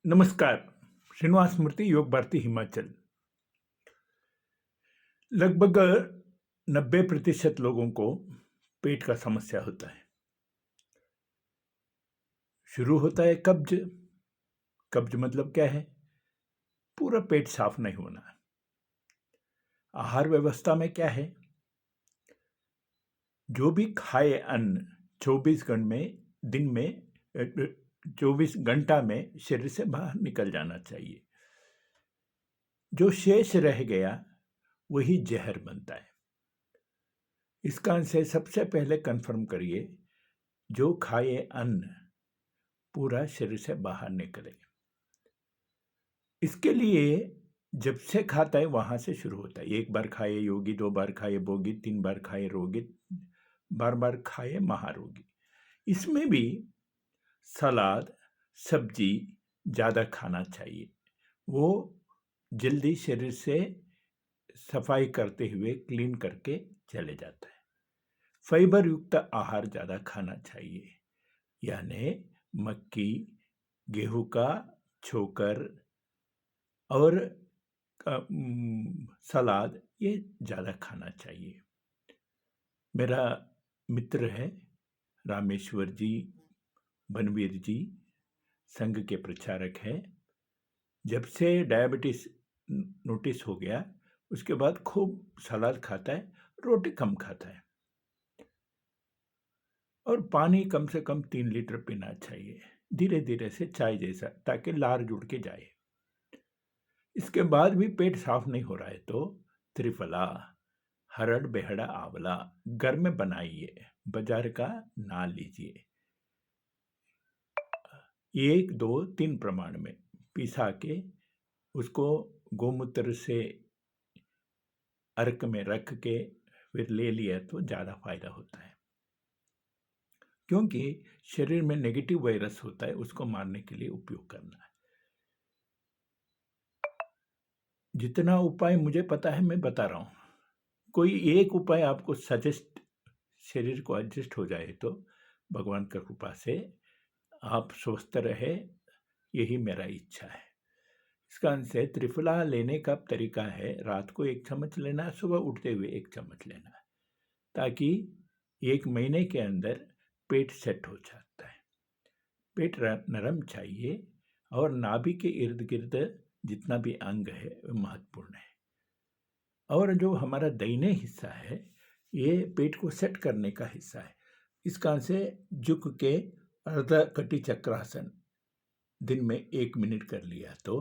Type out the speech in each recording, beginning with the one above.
नमस्कार। श्रीनिवास मूर्ति, योग भारती हिमाचल। लगभग 90% लोगों को पेट का समस्या होता है। शुरू होता है कब्ज। कब्ज मतलब क्या है? पूरा पेट साफ नहीं होना। आहार व्यवस्था में क्या है? जो भी खाए अन्न 24 घंटे में, दिन में 24 घंटा में शरीर से बाहर निकल जाना चाहिए। जो शेष रह गया वही जहर बनता है। इसका से सबसे पहले कंफर्म करिए, जो खाए अन्न पूरा शरीर से बाहर निकले। इसके लिए जब से खाता है वहां से शुरू होता है। एक बार खाए योगी, 2 बार खाए भोगी, 3 बार खाए रोगी, बार बार खाए महारोगी। इसमें भी सलाद सब्जी ज़्यादा खाना चाहिए। वो जल्दी शरीर से सफाई करते हुए क्लीन करके चले जाता है। फाइबर युक्त आहार ज़्यादा खाना चाहिए, यानी मक्की, गेहूं का छोकर और सलाद, ये ज़्यादा खाना चाहिए। मेरा मित्र है रामेश्वर जी, बनवीर जी, संघ के प्रचारक हैं। जब से डायबिटीज नोटिस हो गया उसके बाद खूब सलाद खाता है, रोटी कम खाता है और पानी कम से कम 3 लीटर पीना चाहिए, धीरे धीरे से चाय जैसा, ताकि लार जुड़ के जाए। इसके बाद भी पेट साफ नहीं हो रहा है तो त्रिफला, हरड़ बेहड़ा आंवला घर में बनाइए, बाजार का ना लीजिए। 1, 2, 3 प्रमाण में पिसा के उसको गोमूत्र से अर्क में रख के फिर ले लिया तो ज़्यादा फायदा होता है, क्योंकि शरीर में नेगेटिव वायरस होता है, उसको मारने के लिए उपयोग करना है। जितना उपाय मुझे पता है मैं बता रहा हूँ। कोई एक उपाय आपको सजेस्ट, शरीर को एडजस्ट हो जाए तो भगवान की कृपा से आप स्वस्थ रहे, यही मेरा इच्छा है। इसका से त्रिफला लेने का तरीका है, रात को 1 चम्मच लेना है, सुबह उठते हुए 1 चम्मच लेना है, ताकि 1 महीने के अंदर पेट सेट हो जाता है। पेट नरम चाहिए और नाभि के इर्द गिर्द जितना भी अंग है वो महत्वपूर्ण है। और जो हमारा दाहिने हिस्सा है ये पेट को सेट करने का हिस्सा है। इसका से झुक के अर्ध कटी चक्रासन दिन में 1 मिनट कर लिया तो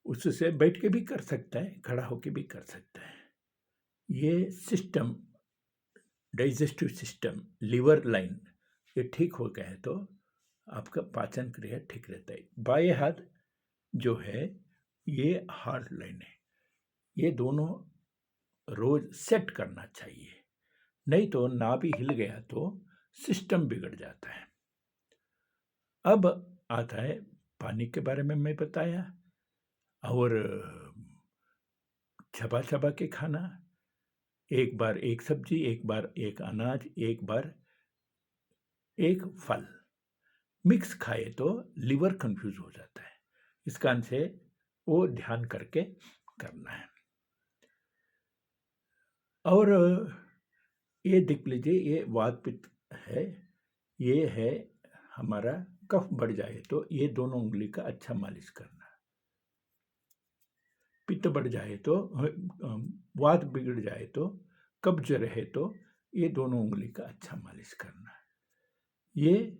उससे बैठ के भी कर सकता है, खड़ा होके भी कर सकता है। ये system, digestive system, liver line, ये ठीक हो गया है तो आपका पाचन क्रिया ठीक रहता है। बाएं हाथ जो है ये हार्ट लाइन है, ये दोनों रोज सेट करना चाहिए, नहीं तो नाभि हिल गया तो सिस्टम बिगड़ जाता है। अब आता है पानी के बारे में मैं बताया, और चबा चबा के खाना, एक बार एक सब्जी, एक बार एक अनाज, एक बार एक फल मिक्स खाए तो लिवर कंफ्यूज हो जाता है। इस कारण से वो ध्यान करके करना है। और ये देख लीजिए, ये वात पित्त है, ये है हमारा कफ बढ़ जाए तो ये दोनों उंगली का अच्छा मालिश करना। पित्त बढ़ जाए तो, वात बिगड़ जाए तो, कब्ज रहे तो ये दोनों उंगली का अच्छा मालिश करना। ये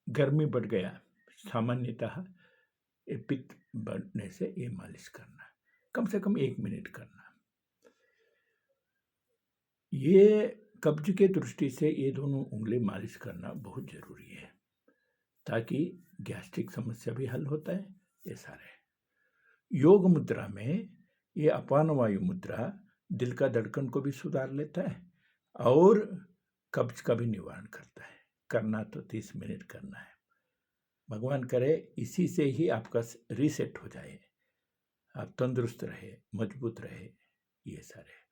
गर्मी बढ़ गया सामान्यतः, ये पित्त बढ़ने से ये मालिश करना, कम से कम 1 मिनट करना। ये कब्ज के दृष्टि से ये दोनों उंगली मालिश करना बहुत जरूरी है, ताकि गैस्ट्रिक समस्या भी हल होता है। ये सारे योग मुद्रा में ये अपान वायु मुद्रा दिल का धड़कन को भी सुधार लेता है और कब्ज का भी निवारण करता है। करना तो 30 मिनट करना है। भगवान करे इसी से ही आपका रीसेट हो जाए, आप तंदुरुस्त रहे, मजबूत रहे। ये सारे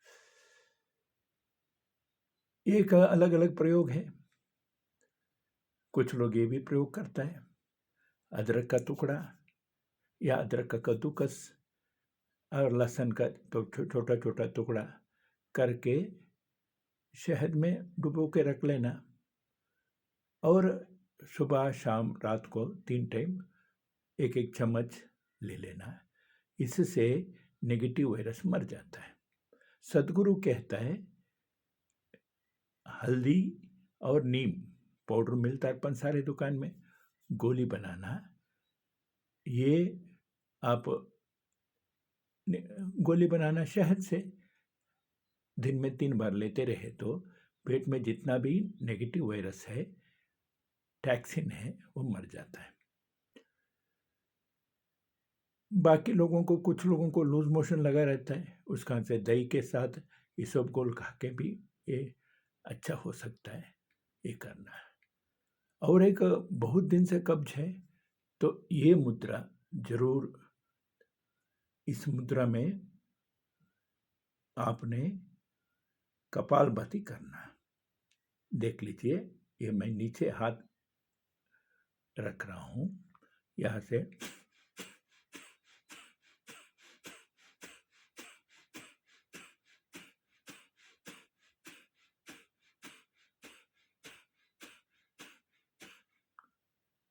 एक अलग अलग प्रयोग है। कुछ लोग ये भी प्रयोग करता है, अदरक का टुकड़ा या अदरक का कद्दूकस और लहसुन का तो छोटा छोटा टुकड़ा करके शहद में डुबो के रख लेना और सुबह शाम रात को 3 टाइम एक एक चम्मच ले लेना। इससे नेगेटिव वायरस मर जाता है। सदगुरु कहता है हल्दी और नीम पाउडर मिलता है पंसारे दुकान में, गोली बनाना। ये आप गोली बनाना शहद से दिन में 3 बार लेते रहे तो पेट में जितना भी नेगेटिव वायरस है, टॉक्सिन है, वो मर जाता है। बाकी लोगों को, कुछ लोगों को लूज मोशन लगा रहता है, उसका से दही के साथ इसबगोल खा के भी ये अच्छा हो सकता है, ये करना है। और एक बहुत दिन से कब्ज है तो ये मुद्रा जरूर, इस मुद्रा में आपने कपालभाति करना। देख लीजिए, ये मैं नीचे हाथ रख रहा हूं, यहां से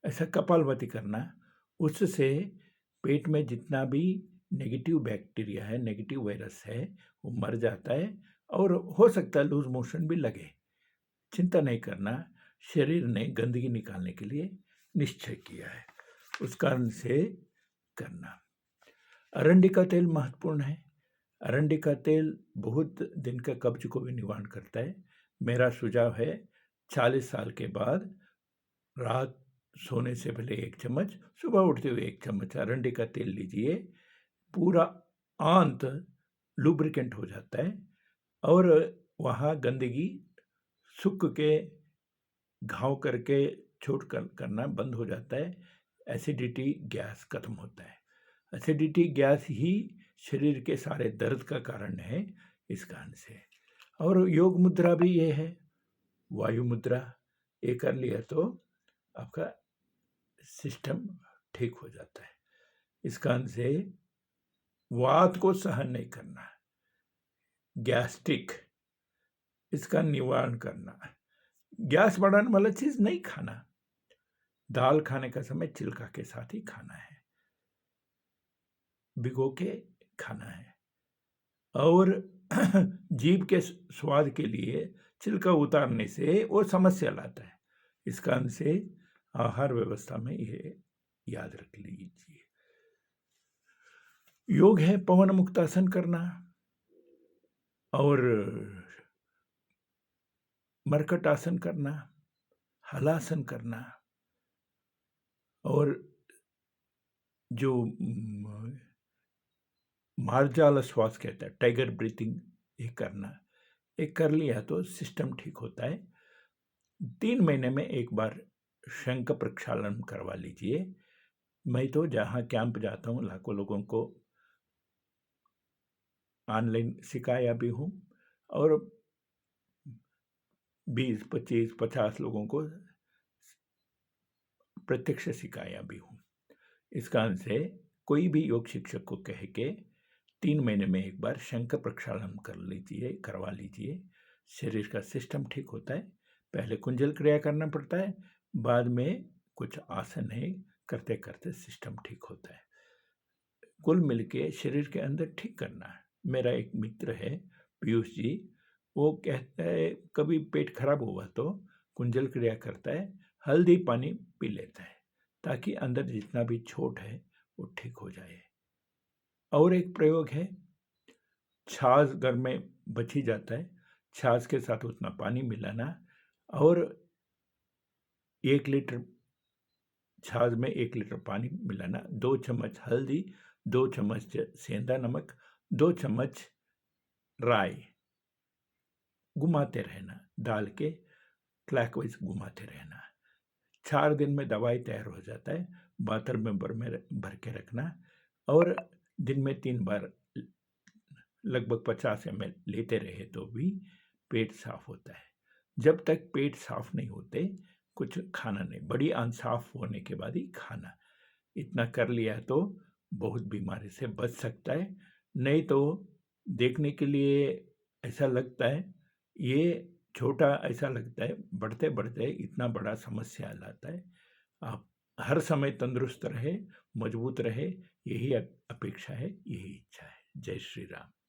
ऐसा कपालभाति करना। उससे पेट में जितना भी नेगेटिव बैक्टीरिया है, नेगेटिव वायरस है, वो मर जाता है और हो सकता है लूज मोशन भी लगे। चिंता नहीं करना, शरीर ने गंदगी निकालने के लिए निश्चय किया है, उस कारण से करना। अरंडी का तेल महत्वपूर्ण है। अरंडी का तेल बहुत दिन का कब्ज को भी निवारण करता है। मेरा सुझाव है 40 साल के बाद रात सोने से पहले 1 चम्मच, सुबह उठते हुए 1 चम्मच अरंडी का तेल लीजिए। पूरा आंत लुब्रिकेंट हो जाता है और वहाँ गंदगी सूख के घाव करके छोड़ करना बंद हो जाता है। एसिडिटी गैस खत्म होता है। एसिडिटी गैस ही शरीर के सारे दर्द का कारण है, इस कारण से। और योग मुद्रा भी ये है, वायु मुद्रा। ये कर लिया तो आपका सिस्टम ठीक हो जाता है। इस कारण से वात को सहन नहीं करना, गैस्ट्रिक, इसका निवारण करना। गैस बढ़ाने वाला चीज नहीं खाना। दाल खाने का समय छिलका के साथ ही खाना है, भिगो के खाना है। और जीभ के स्वाद के लिए छिलका उतारने से वो समस्या लाता है। इस कारण से आहार व्यवस्था में ये याद रख लीजिए। योग है पवन मुक्तासन करना और मरकट आसन करना, हलासन करना और जो मार्जाल श्वास कहता है, टाइगर ब्रीथिंग, ये करना। एक कर लिया तो सिस्टम ठीक होता है। 3 महीने में एक बार शंख प्रक्षालन करवा लीजिए। मैं तो जहाँ कैंप जाता हूँ लाखों लोगों को ऑनलाइन सिखाया भी हूँ और 20, 25, 50 लोगों को प्रत्यक्ष सिखाया भी हूँ। इस कारण से कोई भी योग शिक्षक को कह के 3 महीने में एक बार शंख प्रक्षालन करवा लीजिए। शरीर का सिस्टम ठीक होता है। पहले कुंजल क्रिया करना पड़ता है, बाद में कुछ आसन है, करते करते सिस्टम ठीक होता है। कुल मिलके शरीर के अंदर ठीक करना है। मेरा एक मित्र है पीयूष जी, वो कहता है कभी पेट खराब हुआ तो कुंजल क्रिया करता है, हल्दी पानी पी लेता है ताकि अंदर जितना भी छोट है वो ठीक हो जाए। और एक प्रयोग है, छाछ घर में बच ही जाता है, छाछ के साथ उतना पानी मिलाना और 1 लीटर छाछ में 1 लीटर पानी मिलाना, 2 चम्मच हल्दी, 2 चम्मच सेंधा नमक, 2 चम्मच राई घुमाते रहना, डाल के क्लॉकवाइज घुमाते रहना। 4 दिन में दवाई तैयार हो जाता है। बोतल में भर के रखना और दिन में 3 बार लगभग 50 ml लेते रहे तो भी पेट साफ होता है। जब तक पेट साफ नहीं होते कुछ खाना नहीं, बड़ी आँच साफ होने के बाद ही खाना। इतना कर लिया तो बहुत बीमारी से बच सकता है। नहीं तो देखने के लिए ऐसा लगता है, ये छोटा ऐसा लगता है, बढ़ते-बढ़ते इतना बड़ा समस्या लाता है। आप हर समय तंदुरुस्त रहे, मजबूत रहे, यही अपेक्षा है, यही इच्छा है। जय श्री राम।